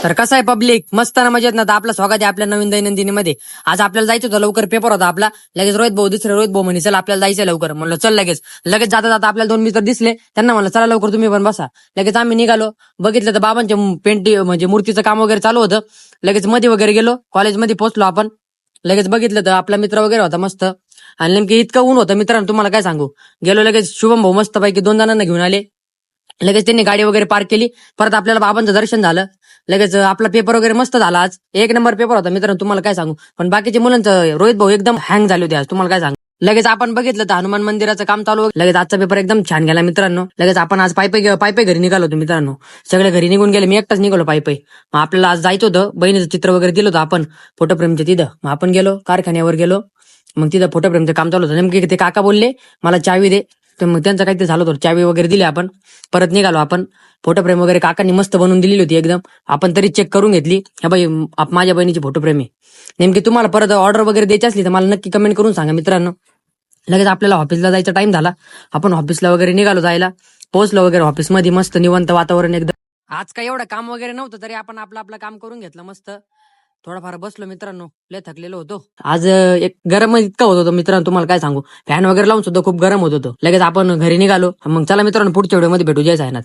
तर कसं आहे पब्लिक, मस्त ना मजेत ना. तर आपलं स्वागत आहे आपल्या नवीन दैनंदिनीमध्ये. आज आपल्याला जायचं होतं, लवकर पेपर होता आपला. लगेच रोहित भाऊ म्हणे चल आपल्याला जायचं लवकर. म्हणलं चल लगेच. लगेच जाता जाता आपल्याला दोन मित्र दिसले, त्यांना म्हणलं चला लवकर तुम्ही पण बसा. लगेच आम्ही निघालो. बघितलं तर बाबांच्या पेंटिंग म्हणजे मूर्तीचं काम वगैरे चालू होतं. लगेच मध्ये वगैरे गेलो, कॉलेजमध्ये पोहोचलो आपण. लगेच बघितलं तर आपला मित्र वगैरे होता मस्त. आणि नेमकी इतकं ऊन होतं मित्रांनो, तुम्हाला काय सांगू. गेलो लगेच, शुभम भाऊ मस्त पैकी 2 जणांना घेऊन आले. लगेच त्यांनी गाडी वगैरे पार्क केली. परत आपल्याला बाबांचं दर्शन झालं. लगेच आपला पेपर वगैरे मस्त झाला. आज एक नंबर पेपर होता मित्रांनो, तुम्हाला काय सांगू. पण बाकीच्या मुलांचं रोहित भाऊ एकदम हँग झाले होते आज, तुम्हाला काय सांगू. लगेच आपण बघितलं तर हनुमान मंदिराचं काम चालू होतं. लगेच आजचा पेपर एकदम छान गेला मित्रांनो. लगेच आपण आज पायपे घरी निघालो होतो मित्रांनो. सगळे घरी निघून गेले, मी एकटाच निघालो पायपे. मग आपल्याला आज जायचं होतं, बहिणीचं चित्र वगैरे दिलं होतं आपण फोटोफ्रेमच्या तिथं. मग आपण गेलो कारखान्यावर गेलो. मग तिथं फोटोफ्रेमचं काम चालू होतं. नेमके ते काका बोलले मला चावी दे. तर मग त्यांचं काहीतरी झालं होतं, चावी वगैरे दिली आपण. परत निघालो आपण. फोटो फ्रेम वगैरे काकांनी मस्त बनवून दिलेली होती एकदम. आपण तरी चेक करून घेतली. ह्या बाई माझ्या बहिणीची फोटो फ्रेम आहे. नेमकी तुम्हाला परत ऑर्डर वगैरे द्यायची असली तर मला नक्की कमेंट करून सांगा मित्रांनो. लगेच आपल्याला ऑफिसला जायचा टाइम झाला. आपण ऑफिसला वगैरे निघालो जायला. पोहोचलो वगैरे ऑफिसमध्ये, मस्त निवांत वातावरण एकदम. आज काय एवढं काम वगैरे नव्हतं, तरी आपण आपलं आपलं काम करून घेतलं मस्त. थोडाफार बसलो मित्रांनो, लय थकलेलो होतो आज. एक गरम इतकं होत होतं मित्रांनो, तुम्हाला काय सांगू. फॅन वगैरे लावून सुद्धा खूप गरम होत होतं. लगेच आपण घरी निघालो. मग चला मित्रांनो, पुढच्या व्हिडिओमध्ये भेटू, जय सायनाथ.